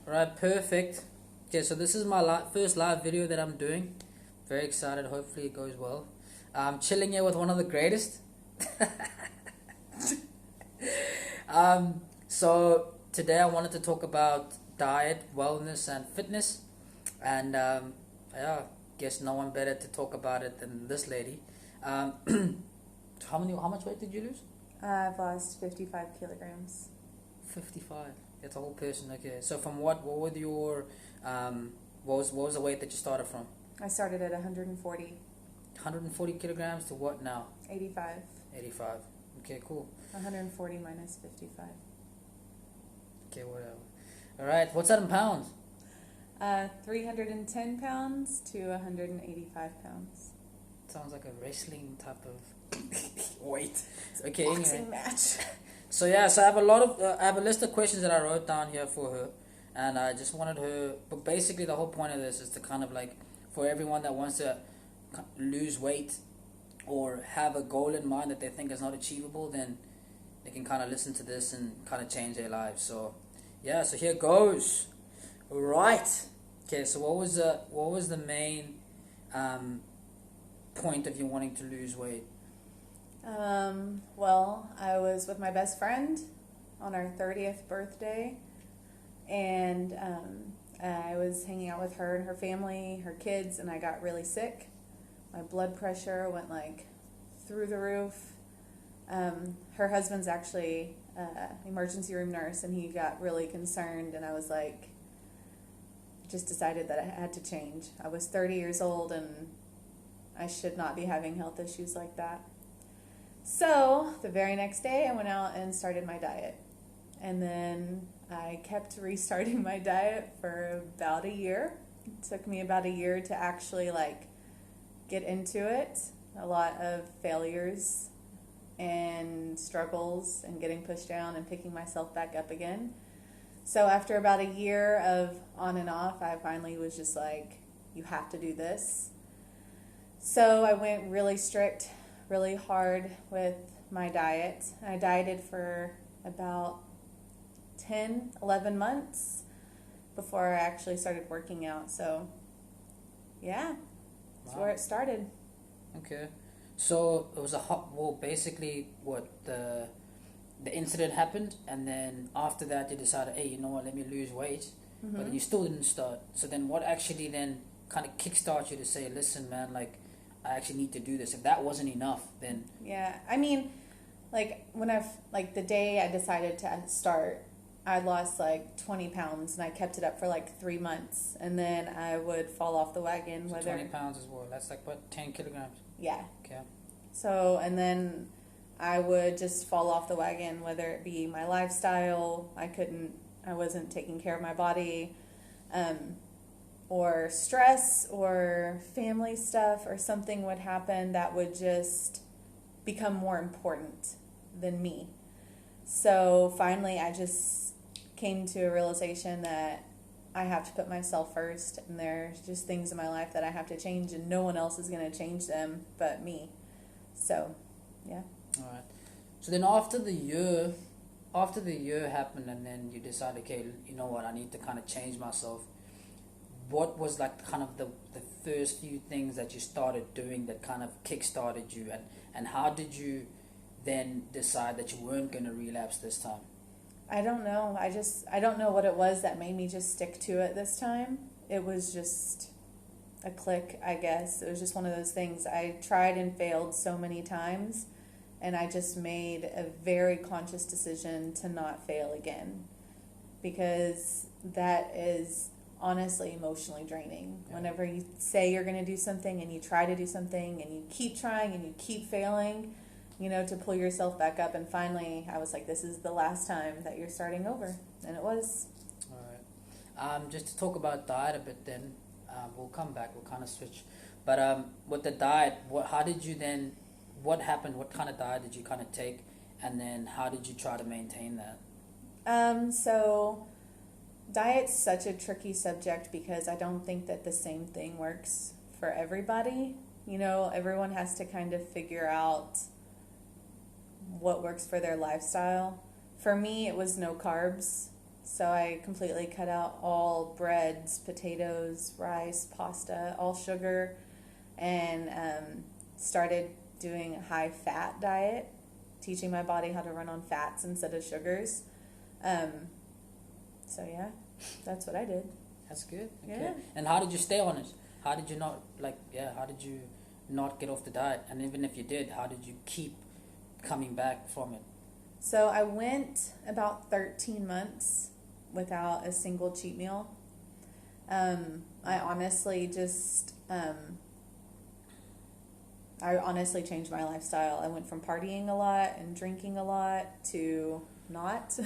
Alright, perfect. Okay, so this is my first live video that I'm doing. Very excited. Hopefully it goes well. I'm chilling here with one of the greatest. So today I wanted to talk about diet, wellness, and fitness. And yeah, guess no one better to talk about it than this lady. Um, how much weight did you lose? I've lost 55 kilograms. 55. That's a whole person. Okay. So from what were your what was the weight that you started from? I started at 140, 140 kilograms to what now? 85. 85. Okay, cool. 140 minus 55. Okay, whatever. All right. What's that in pounds? 310 pounds to 185 pounds. Sounds like a wrestling type of weight. Okay. Boxing Anyway. match. So yeah, so I have a list of questions that I wrote down here for her, and I just wanted her. But basically, the whole point of this is to kind of like for everyone that wants to lose weight or have a goal in mind that they think is not achievable, then they can kind of listen to this and kind of change their lives. So yeah, so here goes. Right. Okay. So what was the main point of you wanting to lose weight? Well, I was with my best friend on our 30th birthday, and I was hanging out with her and her family, her kids, and I got really sick. My blood pressure went like through the roof. Her husband's actually emergency room nurse, and he got really concerned, and I was like, just decided that I had to change. I was 30 years old, and I should not be having health issues like that. So the very next day I went out and started my diet. And then I kept restarting my diet for about a year. It took me about a year to actually like get into it. A lot of failures and struggles and getting pushed down and picking myself back up again. So after about a year of on and off, I finally was just like, you have to do this. So I went really strict, really hard with my diet. I dieted for about 10, 11 months before I actually started working out. So, yeah, that's where it started. Okay. So it was well, basically what the incident happened, and then after that you decided, hey, you know what, let me lose weight, but then you still didn't start. So then what actually then kind of kickstarts you to say, listen, man, like I actually need to do this. If that wasn't enough, then Yeah, I mean, like like the day I decided to start, I lost like 20 pounds, and I kept it up for like 3 months, and then I would fall off the wagon. so Whether 20 pounds as well. That's like what, 10 kilograms. Yeah. Okay. So, and then I would just fall off the wagon, whether it be my lifestyle, I wasn't taking care of my body, or stress or family stuff or something would happen that would just become more important than me. So finally, I just came to a realization that I have to put myself first, and there's just things in my life that I have to change, and no one else is going to change them but me. So, yeah. All right. So then after the year happened, and then you decided, okay, you know what, I need to kind of change myself. What was like kind of the first few things that you started doing that kind of kick-started you, and how did you then decide that you weren't going to relapse this time? I don't know. I don't know what it was that made me just stick to it this time. It was just a click, I guess. It was just one of those things. I tried and failed so many times, and I just made a very conscious decision to not fail again, because that is honestly emotionally draining. Yeah. Whenever you say you're going to do something and you try to do something and you keep trying and you keep failing, to pull yourself back up. And finally I was like, this is the last time that you're starting over. And it was. All right. Just to talk about diet a bit then, we'll come back, we'll kind of switch. But with the diet, what happened, what kind of diet did you kind of take, and then how did you try to maintain that? So diet's such a tricky subject, because I don't think that the same thing works for everybody. Everyone has to kind of figure out what works for their lifestyle. For me, it was no carbs. So I completely cut out all breads, potatoes, rice, pasta, all sugar, and started doing a high fat diet, teaching my body how to run on fats instead of sugars. Um, so yeah, that's what I did. That's good. Okay. Yeah. And how did you stay on it? How did you not how did you not get off the diet? And even if you did, how did you keep coming back from it? So I went about 13 months without a single cheat meal. I honestly changed my lifestyle. I went from partying a lot and drinking a lot to not.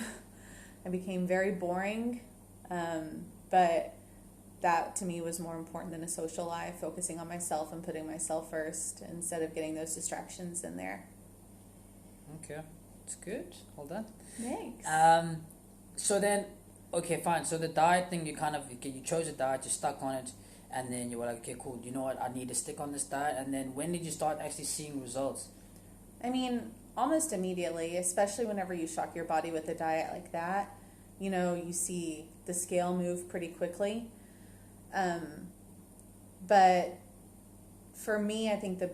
I became very boring, but that to me was more important than a social life, focusing on myself and putting myself first instead of getting those distractions in there. Okay, it's good. Hold on. Thanks. So then, okay, fine. So the diet thing, you chose a diet, you stuck on it, and then you were like, okay, cool. You know what? I need to stick on this diet. And then when did you start actually seeing results? I mean, almost immediately, especially whenever you shock your body with a diet like that. You know, you see the scale move pretty quickly. But for me, I think the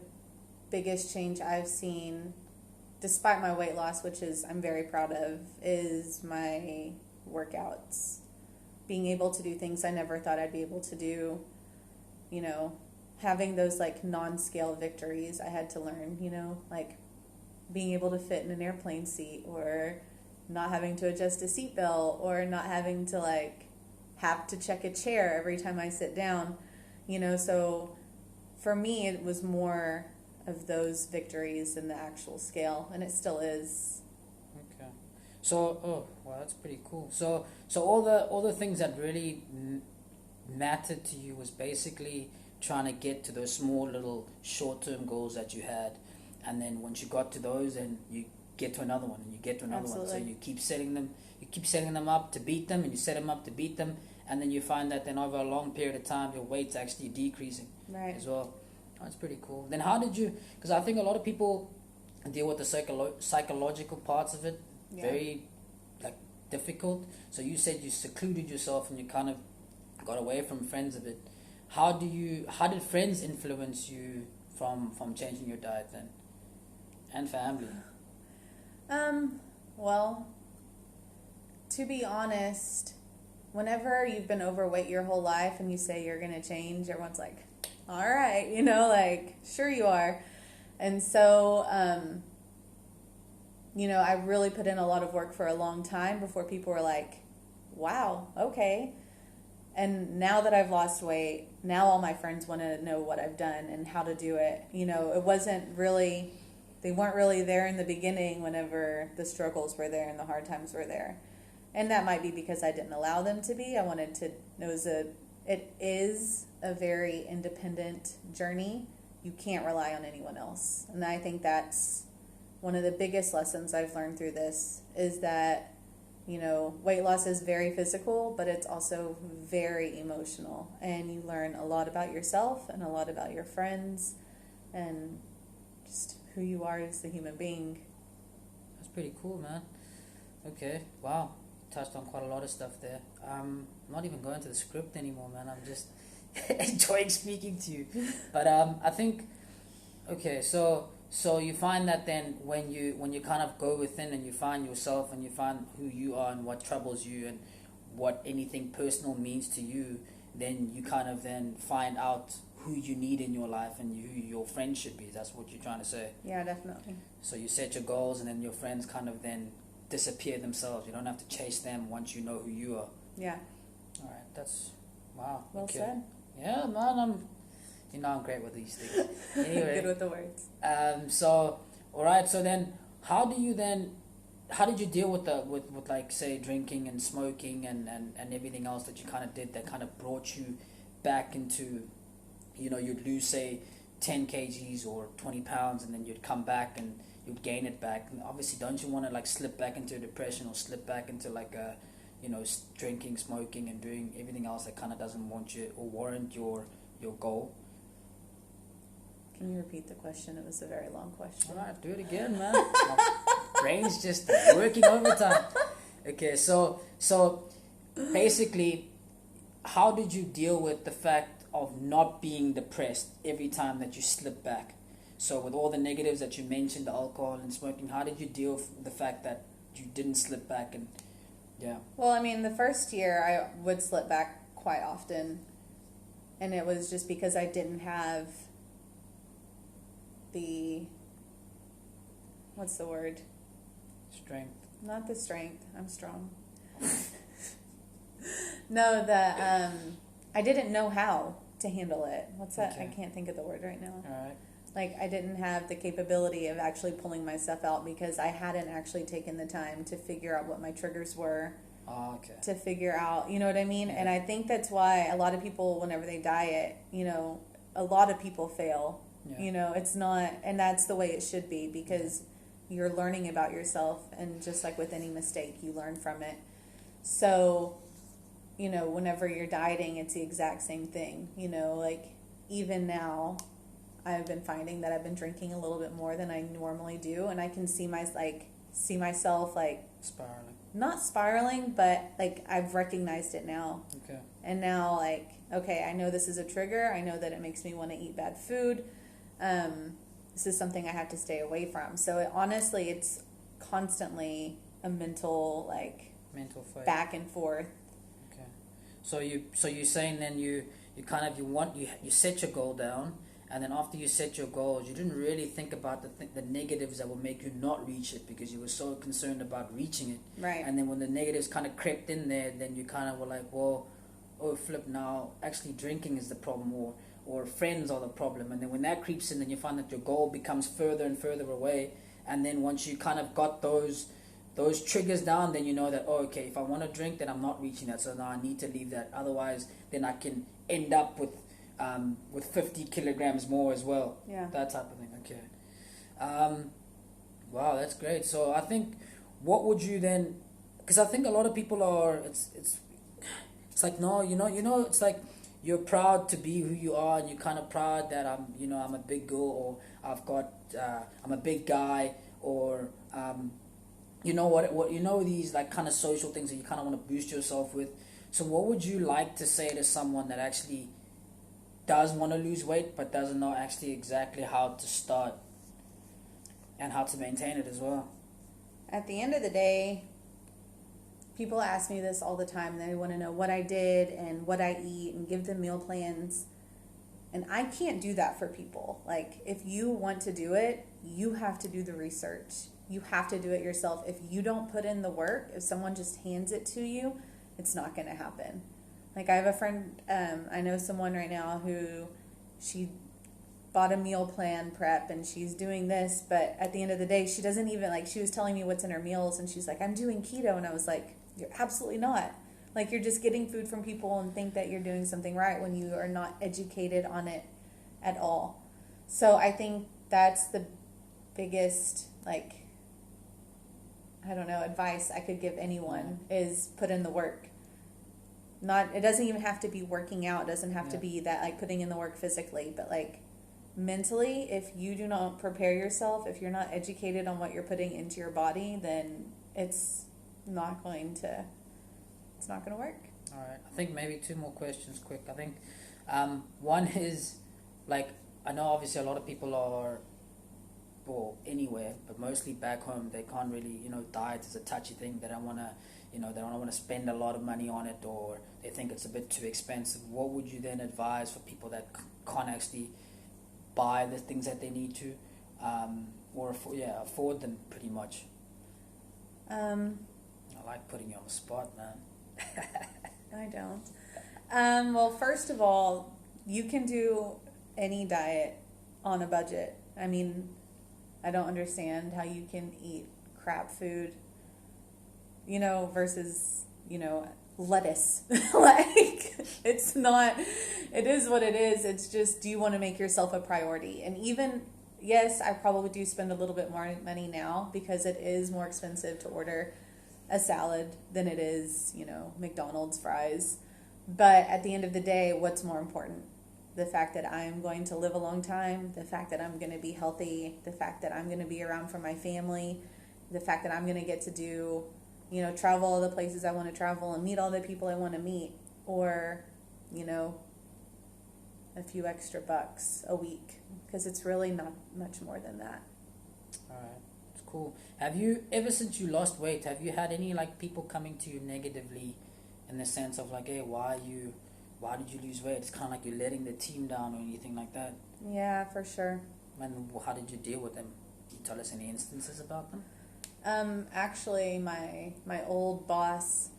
biggest change I've seen, despite my weight loss, which is I'm very proud of, is my workouts. Being able to do things I never thought I'd be able to do. You know, having those like non-scale victories I had to learn, you know, like being able to fit in an airplane seat, or not having to adjust a seatbelt, or not having to like have to check a chair every time I sit down, you know. So for me, it was more of those victories than the actual scale, and it still is. Okay. So, that's pretty cool. So all the things that really mattered to you was basically trying to get to those small little short-term goals that you had, and then once you got to those, and you get to another one, and you get to another Absolutely. one. So you keep setting them up to beat them, and you set them up to beat them, and then you find that then over a long period of time, your weight's actually decreasing as well. That's pretty cool. Then how did you, because I think a lot of people deal with the psychological parts of it, very like difficult. So you said you secluded yourself and you kind of got away from friends a bit. How did friends influence you from changing your diet then? And family? Well, to be honest, whenever you've been overweight your whole life and you say you're going to change, everyone's like, all right, you know, like, sure you are. And so, you know, I really put in a lot of work for a long time before people were like, wow, okay. And now that I've lost weight, now all my friends want to know what I've done and how to do it. You know, they weren't really there in the beginning whenever the struggles were there and the hard times were there. And that might be because I didn't allow them to be. I wanted to, it is a very independent journey. You can't rely on anyone else. And I think that's one of the biggest lessons I've learned through this, is that, you know, weight loss is very physical, but it's also very emotional. And you learn a lot about yourself and a lot about your friends and just who you are as a human being. That's pretty cool, man. Okay, wow. Touched on quite a lot of stuff there. I'm not even going to the script anymore, man. I'm just enjoying speaking to you. But I think, okay, so you find that then when you kind of go within and you find yourself and you find who you are and what troubles you and what anything personal means to you, then you kind of then find out who you need in your life and who your friends should be. That's what you're trying to say. Yeah, definitely. So you set your goals and then your friends kind of then disappear themselves. You don't have to chase them once you know who you are. Yeah. All right, that's wow. Well okay. said. Yeah, man, I'm great with these things. Anyway, good with the words. So all right, so then how did you deal with with like say drinking and smoking and everything else that you kind of did that kind of brought you back into, you know, you'd lose say 10 kgs or 20 pounds and then you'd come back and you'd gain it back. And obviously, don't you want to like slip back into depression or slip back into like you know, drinking, smoking, and doing everything else that kind of doesn't want you or warrant your goal? Can you repeat the question? It was a very long question. All right, do it again, man. My brain's just working overtime. Okay, so basically, how did you deal with the fact of not being depressed every time that you slip back? So with all the negatives that you mentioned, the alcohol and smoking, how did you deal with the fact that you didn't slip back? And yeah. Well, I mean, the first year I would slip back quite often, and it was just because I didn't have the, what's the word? Strength. Not the strength. I'm strong. No, I didn't know how to handle it. What's that? Okay. I can't think of the word right now. All right. Like, I didn't have the capability of actually pulling myself out because I hadn't actually taken the time to figure out what my triggers were. Oh, okay. To figure out, you know what I mean? Yeah. And I think that's why a lot of people, whenever they diet, you know, a lot of people fail. Yeah. You know, it's not, and that's the way it should be, because you're learning about yourself, and just like with any mistake, you learn from it. So, you know, whenever you're dieting, it's the exact same thing. You know, like, even now, I've been finding that I've been drinking a little bit more than I normally do, and I can see myself like Spiraling. not spiraling, but like I've recognized it now. Okay. And now, like, okay, I know this is a trigger. I know that it makes me want to eat bad food. This is something I have to stay away from. So honestly, it's constantly a mental fight. back and forth. Okay. So you're saying then you set your goal down, and then after you set your goals, you didn't really think about the negatives that will make you not reach it, because you were so concerned about reaching it. Right. And then when the negatives kind of crept in there, then you kind of were like, well, oh flip, now actually drinking is the problem, or friends are the problem. And then when that creeps in, then you find that your goal becomes further and further away. And then once you kind of got those triggers down, then you know that, oh, okay, if I want to drink, then I'm not reaching that, so now I need to leave that. Otherwise, then I can end up with 50 kilograms more as well. Yeah. That type of thing. Okay. Wow, that's great. So I think, what would you then? Because I think a lot of people are. It's like, no, it's like you're proud to be who you are, and you're kind of proud that I'm a big girl, or I'm a big guy, or these like kind of social things that you kind of want to boost yourself with. So what would you like to say to someone that actually does want to lose weight but doesn't know actually exactly how to start and how to maintain it as well? At the end of the day, people ask me this all the time, and they want to know what I did and what I eat and give them meal plans. And I can't do that for people. Like, if you want to do it, you have to do the research. You have to do it yourself. If you don't put in the work, if someone just hands it to you, it's not going to happen. Like, I have a friend, I know someone right now who she bought a meal plan prep, and she's doing this, but at the end of the day, she doesn't even, like, she was telling me what's in her meals, and she's like, I'm doing keto. And I was like, you're absolutely not. Like, you're just getting food from people and think that you're doing something right when you are not educated on it at all. So I think that's the biggest, like, I don't know, advice I could give anyone is put in the work. It doesn't even have to be working out. It doesn't have to be that, like, putting in the work physically, but like mentally, if you do not prepare yourself, if you're not educated on what you're putting into your body, then it's not going to work. All right. I think maybe two more questions quick. I think one is, like, I know obviously a lot of people are, well, anywhere, but mostly back home, they can't really, diet is a touchy thing. They don't want to, they don't want to spend a lot of money on it, or they think it's a bit too expensive. What would you then advise for people that can't actually buy the things that they need to, or afford them pretty much? I like putting you on the spot, man. I don't. Well, first of all, you can do any diet on a budget. I mean, I don't understand how you can eat crap food, versus, lettuce. Like, it's not, it is what it is. It's just, do you want to make yourself a priority? And even, yes, I probably do spend a little bit more money now, because it is more expensive to order a salad than it is, McDonald's fries. But at the end of the day, what's more important? The fact that I'm going to live a long time, the fact that I'm going to be healthy, the fact that I'm going to be around for my family, the fact that I'm going to get to do travel all the places I want to travel and meet all the people I want to meet, or, a few extra bucks a week, because it's really not much more than that. All right, it's cool. Have you, ever since you lost weight, have you had any like people coming to you negatively, in the sense of like, hey, why did you lose weight? It's kind of like you're letting the team down or anything like that. Yeah, for sure. And how did you deal with them? Can you tell us any instances about them? Actually, my old boss,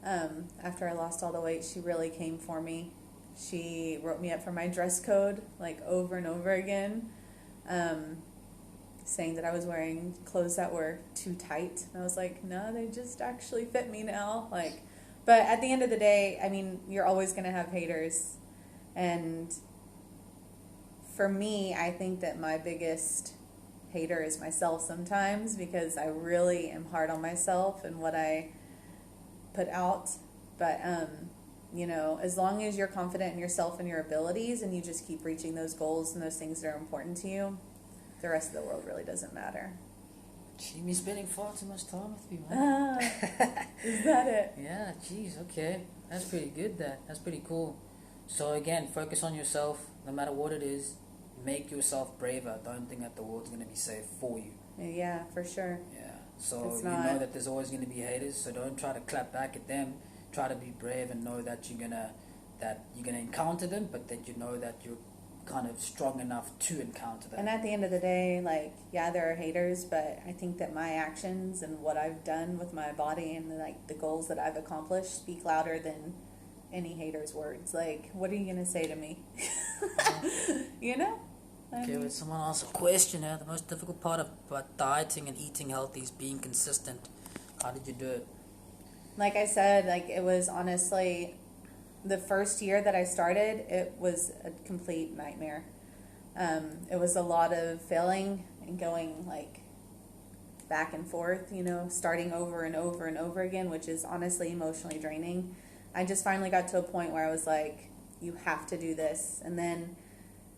after I lost all the weight, she really came for me. She wrote me up for my dress code like over and over again, saying that I was wearing clothes that were too tight. And I was like, no, they just actually fit me now. But at the end of the day, I mean, you're always going to have haters. And for me, I think that my biggest hater is myself sometimes, because I really am hard on myself and what I put out. But, as long as you're confident in yourself and your abilities, and you just keep reaching those goals and those things that are important to you, the rest of the world really doesn't matter. She's spending far too much time with you, man. Is that it? Yeah, geez, okay. That's pretty good, that's pretty cool. So again, focus on yourself, no matter what it is. Make yourself braver. Don't think that the world's going to be safe for you. Yeah, for sure. Yeah, so you know that there's always going to be haters, so don't try to clap back at them. Try to be brave and know that you're gonna encounter them, but that you know that you're kind of strong enough to encounter them. And at the end of the day, there are haters, but I think that my actions and what I've done with my body and the goals that I've accomplished speak louder than any haters' words. What are you gonna say to me? Okay, when someone asks a question here, the most difficult part about dieting and eating healthy is being consistent. How did you do it? Like I said, it was honestly, the first year that I started, it was a complete nightmare. It was a lot of failing and going back and forth, starting over and over and over again, which is honestly emotionally draining. I just finally got to a point where I was like, you have to do this. And then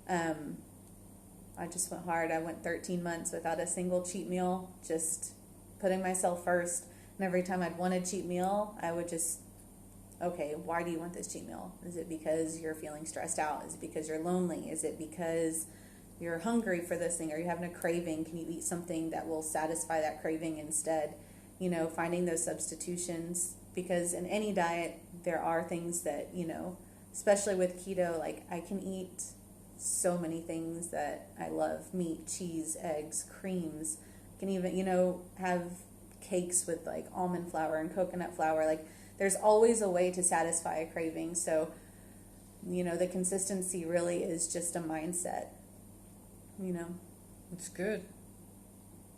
I just went hard. I went 13 months without a single cheat meal, just putting myself first. And every time I'd want a cheat meal, I would just, okay, why do you want this cheat meal? Is it because you're feeling stressed out? Is it because you're lonely? Is it because you're hungry for this thing? Are you having a craving? Can you eat something that will satisfy that craving instead? Finding those substitutions. Because in any diet, there are things that, especially with keto, I can eat so many things that I love. Meat, cheese, eggs, creams. I can even, have cakes with almond flour and coconut flour. There's always a way to satisfy a craving. So, the consistency really is just a mindset. It's good.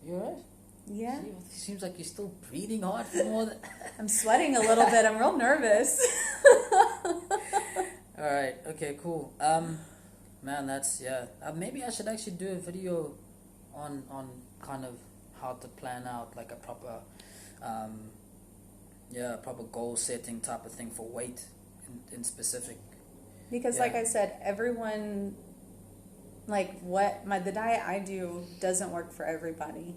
You alright? Yeah. See, it seems like you're still breathing hard for more than... I'm sweating a little bit. I'm real nervous. Alright, okay, cool. Man, that's, yeah. Maybe I should actually do a video on kind of how to plan out a proper, proper goal setting type of thing for weight in specific. Because like I said, everyone, the diet I do doesn't work for everybody,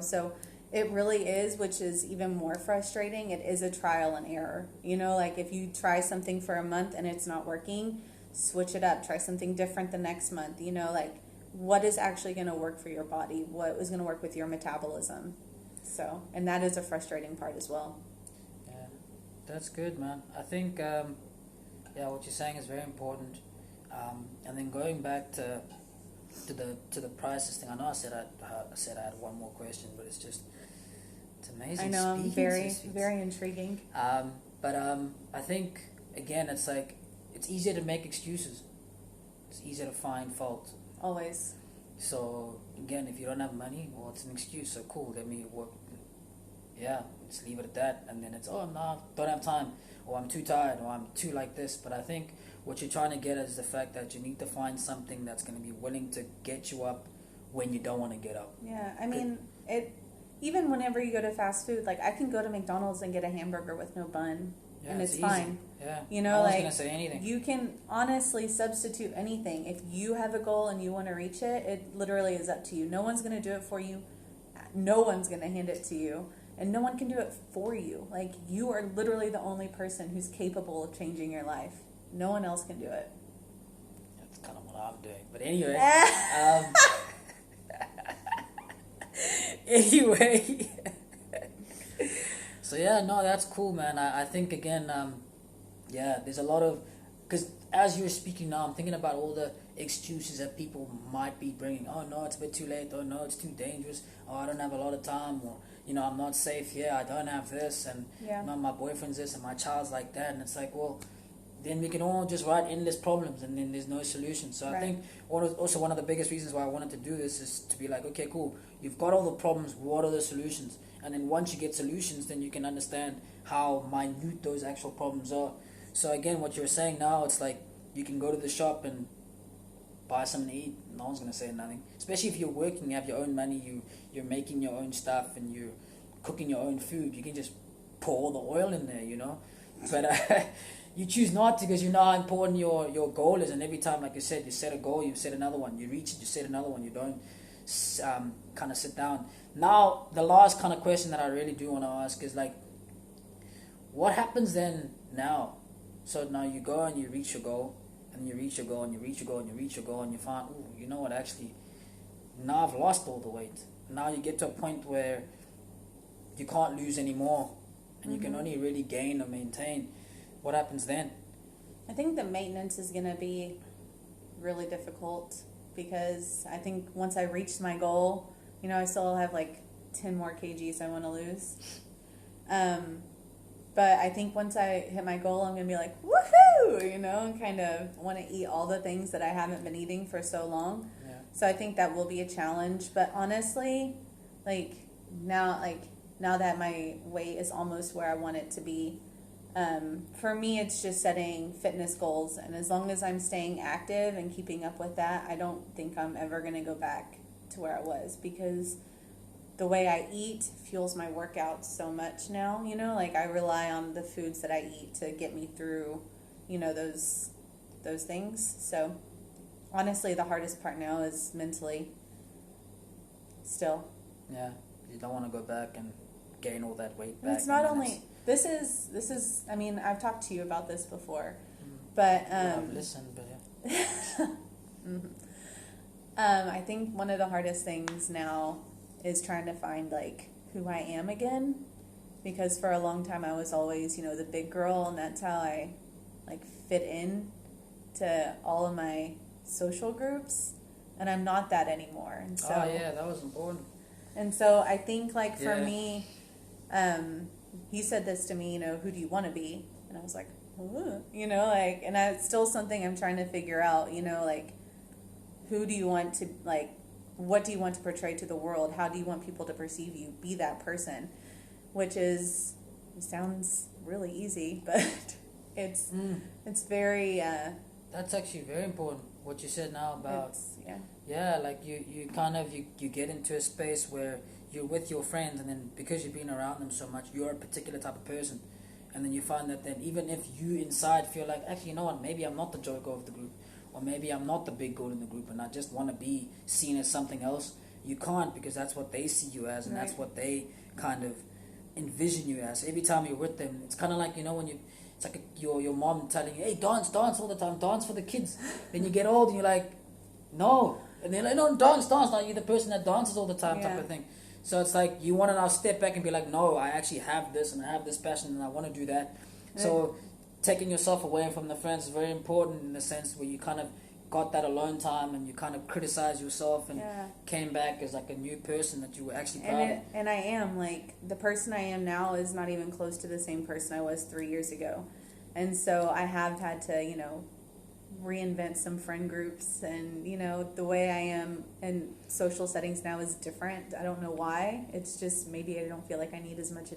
so it really is, which is even more frustrating. It is a trial and error, if you try something for a month and it's not working, switch it up, try something different the next month, what is actually going to work for your body, what is going to work with your metabolism. So, and that is a frustrating part as well. Yeah, that's good, man. I think, what you're saying is very important. And then going back to the prices thing, I know I said I had one more question, but it's amazing. I know, I'm very, very intriguing. But I think, again, it's it's easier to make excuses. It's easier to find fault. Always. So, again, if you don't have money, well, it's an excuse. So, cool, let me work. Yeah, just leave it at that. And then it's, oh, no, don't have time. Or I'm too tired. Or I'm too like this. But I think what you're trying to get is the fact that you need to find something that's going to be willing to get you up when you don't want to get up. Yeah, I mean, even whenever you go to fast food, I can go to McDonald's and get a hamburger with no bun. Yeah, and it's easy. fine. Yeah. I was gonna say anything. You can honestly substitute anything. If you have a goal and you want to reach it, it literally is up to you. No one's gonna do it for you. No one's gonna hand it to you. and no one can do it for you. Like, you are literally the only person who's capable of changing your life. No one else can do it. That's kind of what I'm doing. But anyway, anyway. So yeah, no, that's cool, man. I think again, yeah, there's a lot of, because as you're speaking now, I'm thinking about all the excuses that people might be bringing. Oh no, it's a bit too late. Oh no, it's too dangerous. Oh, I don't have a lot of time. Or, you know, I'm not safe here. I don't have this, and Yeah. you know, my boyfriend's this, and my child's like that. And it's like, well, then we can all just write endless problems, and then there's no solution. So I Right. think also one of the biggest reasons why I wanted to do this is to be like, okay, cool, you've got all the problems, what are the solutions? And then once you get solutions, then you can understand how minute those actual problems are. So again, what you're saying now, it's like you can go to the shop and buy something to eat. No one's gonna say nothing. Especially if you're working, you have your own money, you're making your own stuff, and you're cooking your own food. You can just pour the oil in there, you know. But you choose not to, because you know how important your goal is. And every time, like you said, you set a goal, you set another one. You reach it, you set another one. You don't kind of sit down. Now, the last kind of question that I really do want to ask is like, what happens then now? So now you go and you reach your goal, and you reach your goal, and you reach your goal, and you reach your goal, and you find, oh, you know what, actually, now I've lost all the weight. Now you get to a point where you can't lose anymore, and you can only really gain or maintain. What happens then? I think the maintenance is going to be really difficult, because I think once I reach my goal, you know, I still have like 10 more kgs I want to lose. But I think once I hit my goal, I'm going to be like, woohoo, you know, and kind of want to eat all the things that I haven't been eating for so long. Yeah. So I think that will be a challenge. But honestly, now that my weight is almost where I want it to be, for me, it's just setting fitness goals. And as long as I'm staying active and keeping up with that, I don't think I'm ever going to go back to where I was, because the way I eat fuels my workouts so much now, you know, like I rely on the foods that I eat to get me through, you know, those things. So honestly, the hardest part now is mentally still. Yeah, you don't want to go back and gain all that weight And back. it's not only, this is, I mean, I've talked to you about this before, but, I've listened, but yeah. I think one of the hardest things now is trying to find like who I am again, because for a long time I was always, you know, the big girl, and that's how I like fit in to all of my social groups, and I'm not that anymore. And so, Oh yeah, that was important. and so I think like for Yeah. me, he said this to me, you know, who do you want to be? And I was like, ooh, you know, like, and it's still something I'm trying to figure out, you know, like, who do you want to, like, what do you want to portray to the world? How do you want people to perceive you? Be that person, which is, it sounds really easy, but it's very, That's actually very important, what you said now about, yeah. yeah, like you kind of, you get into a space where you're with your friends, and then because you've been around them so much, you're a particular type of person. And then you find that then even if you inside feel like, actually, you know what, maybe I'm not the joker of the group, or maybe I'm not the big girl in the group, and I just want to be seen as something else, you can't, because that's what they see you as, and Right. that's what they kind of envision you as. Every time you're with them, it's kind of like, you know, when it's like your mom telling you, hey, dance all the time, dance for the kids. Then you get old and you're like, no. And they're like, no, dance. Now you're the person that dances all the time, type Yeah. of thing. So it's like you want to now step back and be like, no, I actually have this, and I have this passion, and I want to do that. So taking yourself away from the friends is very important, in the sense where you kind of got that alone time, and you kind of criticize yourself, and Yeah. came back as like a new person that you were actually proud of. And I am, like, the person I am now is not even close to the same person I was 3 years ago. And so I have had to, you know, reinvent some friend groups, and, you know, the way I am in social settings now is different. I don't know why. It's just maybe I don't feel like I need as much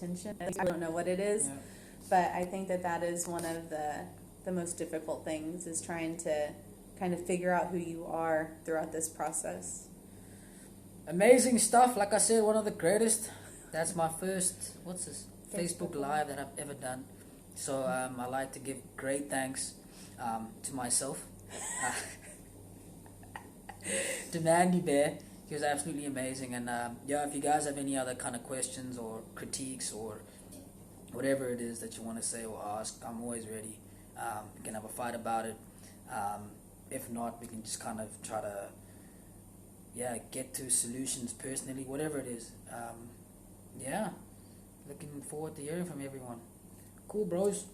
attention. I don't know what it is. Yeah. But I think that is one of the most difficult things, is trying to kind of figure out who you are throughout this process. Amazing stuff. Like I said, one of the greatest. That's my first, what's this, Facebook Live that I've ever done. So I like to give great thanks to myself, to Mandy Bear, he was absolutely amazing. And yeah, if you guys have any other kind of questions or critiques or whatever it is that you want to say or ask, I'm always ready. We can have a fight about it. If not, we can just kind of try to, yeah, get to solutions personally, whatever it is. Yeah, looking forward to hearing from everyone. Cool, bros.